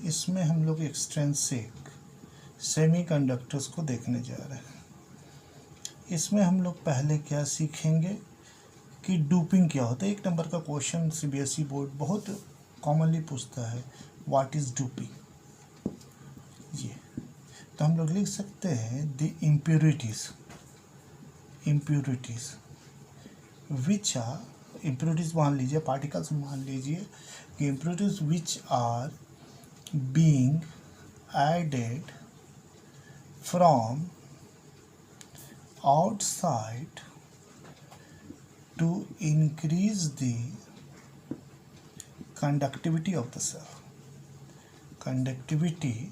इसमें हम लोग एक्सट्रिंसिक सेमीकंडक्टर्स को देखने जा रहे हैं। इसमें हम लोग पहले क्या सीखेंगे कि डोपिंग क्या होता है। एक नंबर का क्वेश्चन सीबीएसई बोर्ड बहुत कॉमनली पूछता है, व्हाट इज़ डोपिंग। ये तो हम लोग लिख सकते हैं the impurities which are impurities मान लीजिए, पार्टिकल्स मान लीजिए कि impurities which are being added from outside to increase the conductivity of the cell. Conductivity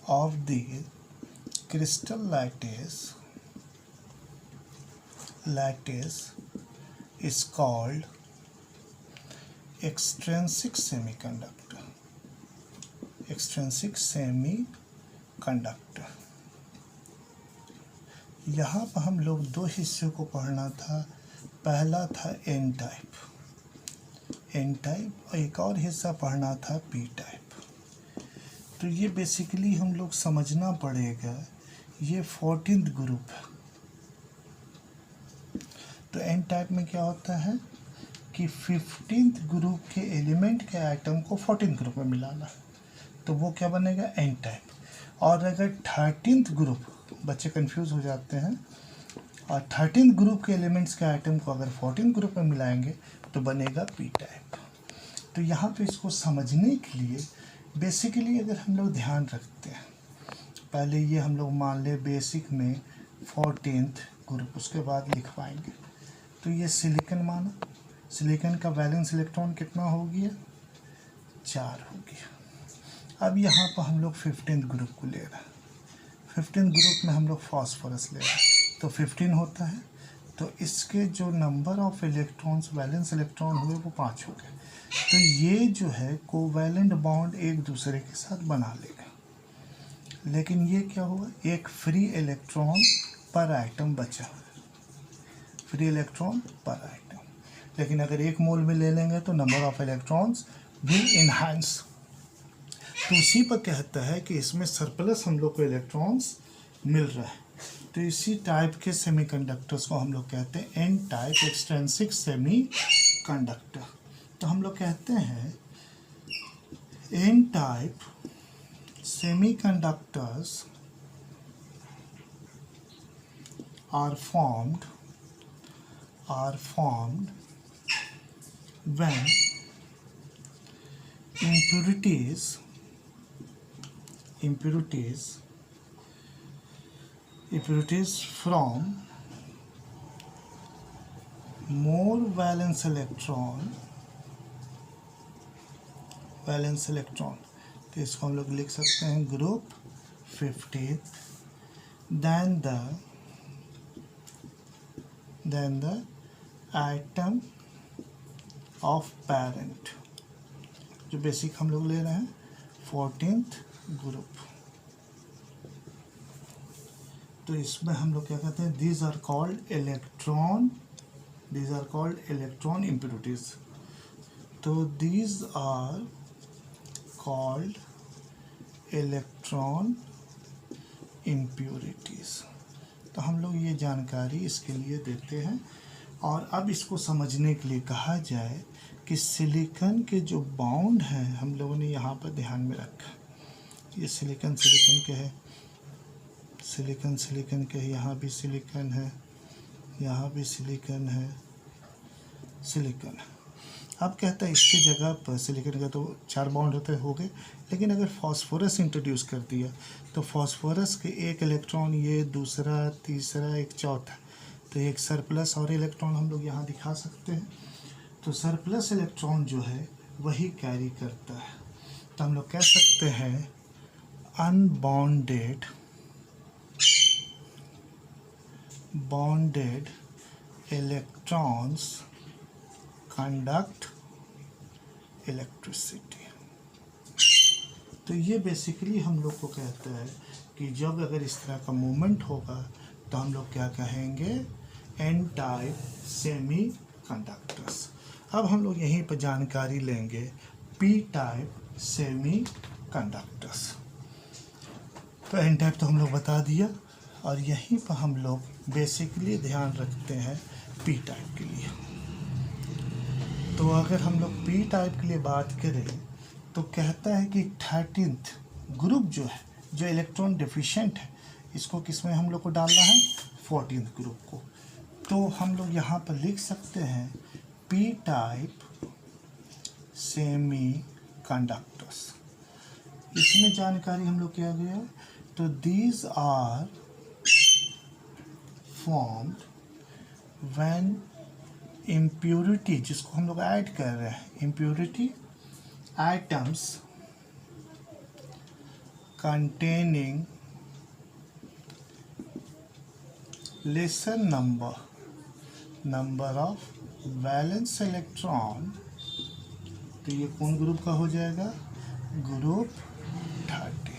of the crystal lattice is called extrinsic semiconductor. Extrinsic semiconductor. यहाँ पर हम लोग दो हिस्सों को पढ़ना था। पहला था एन टाइप और एक और हिस्सा पढ़ना था पी टाइप। तो ये बेसिकली हम लोग समझना पड़ेगा, ये 14th ग्रुप है। तो एन टाइप में क्या होता है कि 15th ग्रुप के एलिमेंट के आइटम को 14th ग्रुप में मिलाना, तो वो क्या बनेगा एन टाइप। और अगर 13th ग्रुप, बच्चे कंफ्यूज हो जाते हैं, और 13th ग्रुप के एलिमेंट्स के आइटम को अगर 14th ग्रुप में मिलाएंगे तो बनेगा पी टाइप। तो यहाँ पे इसको समझने के लिए बेसिकली अगर हम लोग ध्यान रखते हैं, पहले ये हम लोग मान ले बेसिक में 14th ग्रुप, उसके बाद लिख पाएंगे। तो ये सिलिकॉन माना, सिलिकॉन का वैलेंस इलेक्ट्रॉन कितना हो गया, 4 हो गया। अब यहाँ पर हम लोग 15th ग्रुप को ले रहे हैं। 15th ग्रुप में हम लोग फास्फोरस ले रहे हैं, तो 15 होता है, तो इसके जो number of electrons valence electron हुए वो 5 हो गए। तो ये जो है कोवैलेंट बॉन्ड एक दूसरे के साथ बना लेगा, लेकिन ये क्या हुआ, एक फ्री इलेक्ट्रॉन पर आइटम बचा, फ्री इलेक्ट्रॉन पर आइटम। लेकिन अगर एक मोल में ले लेंगे तो number of electrons will enhance. तो उसी पर कहता है कि इसमें सरप्लस हम लोग को इलेक्ट्रॉन्स मिल रहा है। तो इसी टाइप के सेमीकंडक्टर्स को हम लोग कहते हैं एन टाइप एक्सट्रिंसिक सेमीकंडक्टर। तो हम लोग कहते हैं N type semiconductors are formed when impurities from more valence electron, तो इसको हम लोग लिख सकते हैं group 15 than the atom of parent, जो बेसिक हम लोग ले रहे हैं 14th ग्रुप। तो इसमें हम लोग क्या कहते हैं, these are called electron impurities। तो these are called electron impurities। तो हम लोग ये जानकारी इसके लिए देते हैं। और अब इसको समझने के लिए कहा जाए कि सिलिकॉन के जो बॉन्ड हैं हम लोगों ने यहाँ पर ध्यान में रखा, ये सिलिकॉन के है, सिलिकॉन के, यहाँ भी सिलिकॉन है, यहाँ भी सिलिकॉन है, सिलिकॉन। अब कहता है इसके जगह पर सिलिकॉन का तो 4 बॉन्ड होते हो गए, लेकिन अगर फास्फोरस इंट्रोड्यूस कर दिया तो फास्फोरस के एक इलेक्ट्रॉन, ये दूसरा, तीसरा, एक चौथा, तो एक सरप्लस और इलेक्ट्रॉन हम लोग यहाँ दिखा सकते हैं। तो सरप्लस इलेक्ट्रॉन जो है वही कैरी करता है। तो हम लोग कह सकते हैं अनबॉन्डेड इलेक्ट्रॉन्स कंडक्ट इलेक्ट्रिसिटी। तो ये बेसिकली हम लोग को कहता है कि जब अगर इस तरह का मूवमेंट होगा तो हम लोग क्या कहेंगे, एन टाइप सेमी कंडक्टर्स। अब हम लोग यहीं पर जानकारी लेंगे पी टाइप सेमी कंडक्टर्स। तो एन टाइप तो हम लोग बता दिया, और यहीं पर हम लोग बेसिकली ध्यान रखते हैं पी टाइप के लिए। तो अगर हम लोग पी टाइप के लिए बात करें तो कहता है कि 13th ग्रुप जो है, जो इलेक्ट्रॉन डिफिशिएंट है, इसको किस में हम लोग को डालना है, 14th ग्रुप को। तो हम लोग यहाँ पर लिख सकते हैं पी टाइप सेमी कंडक्टर्स। इसमें जानकारी हम लोग क्या गया, तो these are formed when impurity, जिसको हम लोग ऐड कर रहे हैं, impurity atoms containing lesser number of valence electron. तो ये कौन ग्रुप का हो जाएगा, group 30,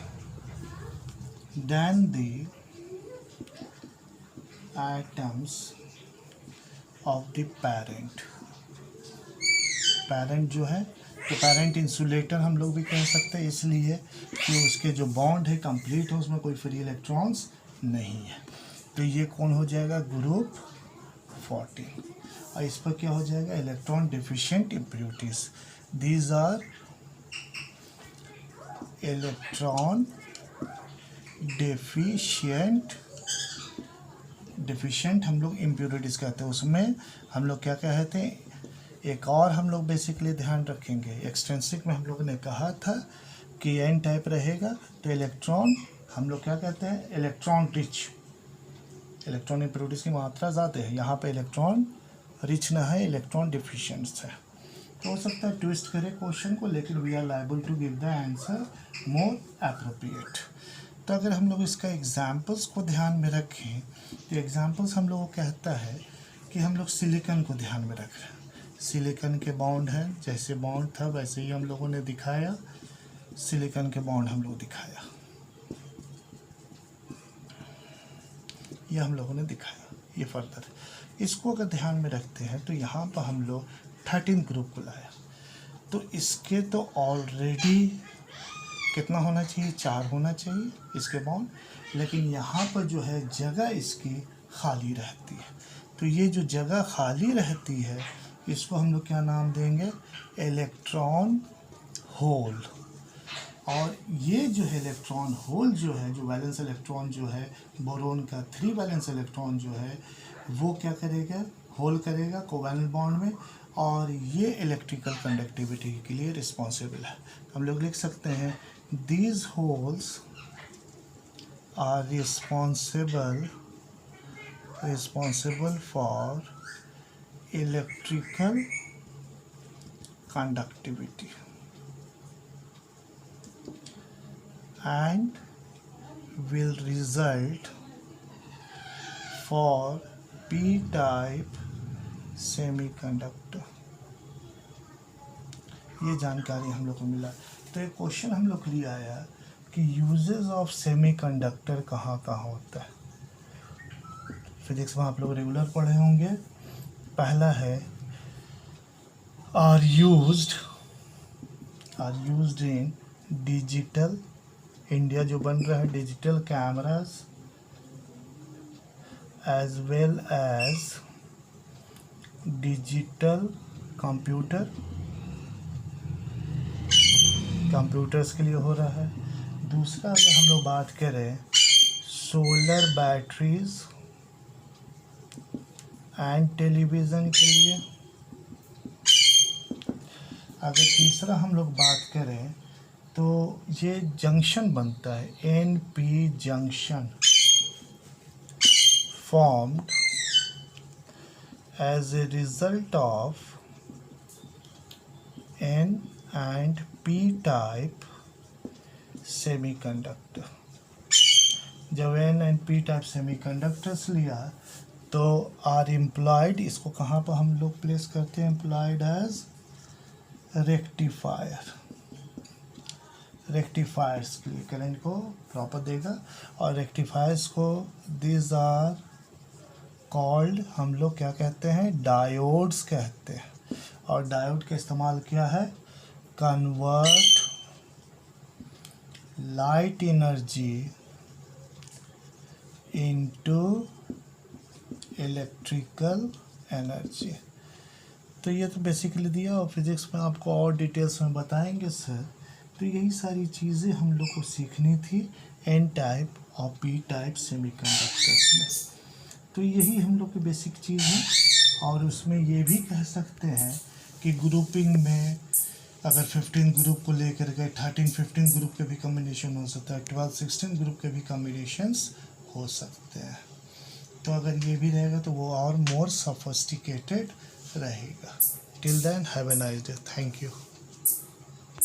then the atoms of the parent. Parent जो है, तो पेरेंट इंसुलेटर हम लोग भी कह सकते हैं, इसलिए कि उसके जो बॉन्ड है कंप्लीट है, उसमें कोई फ्री इलेक्ट्रॉन्स नहीं है। तो ये कौन हो जाएगा, ग्रुप 14। और इस पर क्या हो जाएगा, electron deficient impurities. These are electron deficient हम लोग इम्प्योरिटीज कहते हैं। उसमें हम लोग क्या कहते हैं, एक और हम लोग बेसिकली ध्यान रखेंगे, एक्सटेंसिव में हम लोगों ने कहा था कि एन टाइप रहेगा, तो इलेक्ट्रॉन हम लोग क्या कहते हैं, इलेक्ट्रॉन रिच। इलेक्ट्रॉन इम्प्योरिटीज की मात्रा ज़्यादा है, यहाँ पे इलेक्ट्रॉन रिच ना है, इलेक्ट्रॉन डिफिशिएंट है। तो हो सकता है ट्विस्ट करे क्वेश्चन को, लेकिन we are liable to give the answer more appropriate. तो अगर हम लोग इसका एग्जाम्पल्स को ध्यान में रखें, तो एग्जाम्पल्स हम लोग को कहता है कि हम लोग सिलिकॉन को ध्यान में रख रहे हैं। सिलिकॉन के बॉन्ड हैं, जैसे बॉन्ड था वैसे ही हम लोगों ने दिखाया, सिलिकॉन के बॉन्ड हम लोग दिखाया, ये हम लोगों ने दिखाया। ये फर्दर इसको अगर ध्यान में रखते हैं तो यहाँ पर हम लोग 13 ग्रुप को लाया, तो इसके तो ऑलरेडी कितना होना चाहिए, 4 होना चाहिए इसके बॉन्ड, लेकिन यहाँ पर जो है जगह इसकी खाली रहती है। तो ये जो जगह खाली रहती है, इसको हम लोग क्या नाम देंगे, इलेक्ट्रॉन होल। और ये जो है इलेक्ट्रॉन होल जो है, जो वैलेंस इलेक्ट्रॉन जो है, बोरोन का 3 वैलेंस इलेक्ट्रॉन जो है, वो क्या करेगा, होल करेगा कोवैलेंट बॉन्ड में, और ये इलेक्ट्रिकल कंडक्टिविटी के लिए रिस्पॉन्सिबल है। हम लोग लिख सकते हैं these holes are responsible for electrical conductivity and will result for p-type semiconductor। ये जानकारी हम लोग को मिला। तो एक क्वेश्चन हम लोग लिया आया कि यूजेस ऑफ सेमीकंडक्टर कहाँ कहाँ होता है। फिजिक्स में आप लोग रेगुलर पढ़े होंगे। पहला है are used in digital, India जो बन रहा है digital cameras, as well as digital computers के लिए हो रहा है। दूसरा अगर हम लोग बात करें सोलर बैटरीज एंड टेलीविज़न के लिए। अगर तीसरा हम लोग बात करें तो ये जंक्शन बनता है, NP junction formed as a result of N and P type semiconductor। जब N and P type semiconductors लिया तो आर एम्प्लॉयड, इसको कहाँ पर हम लोग प्लेस करते हैं, एम्प्लॉयड एज रेक्टिफायर्स के लिए करंट को प्रॉपर देगा। और रेक्टिफायर्स को दीज आर कॉल्ड, हम लोग क्या कहते हैं, डायोड्स कहते हैं। और डायोड का इस्तेमाल क्या है, convert light energy into electrical energy. तो ये तो बेसिकली दिया और फिजिक्स में आपको और डिटेल्स में बताएंगे सर। तो यही सारी चीज़ें हम लोग को सीखनी थी एन टाइप और पी टाइप सेमीकंडक्टर्स में। तो यही हम लोग की बेसिक चीज़ है। और उसमें ये भी कह सकते हैं कि ग्रुपिंग में अगर 15 ग्रुप को लेकर के 13-15 ग्रुप के भी कॉम्बिनेशन हो सकता है, 12-16 ग्रुप के भी कॉम्बिनेशंस हो सकते हैं। तो अगर ये भी रहेगा तो वो और मोर सोफिस्टिकेटेड रहेगा। Till then have a nice day. Thank you.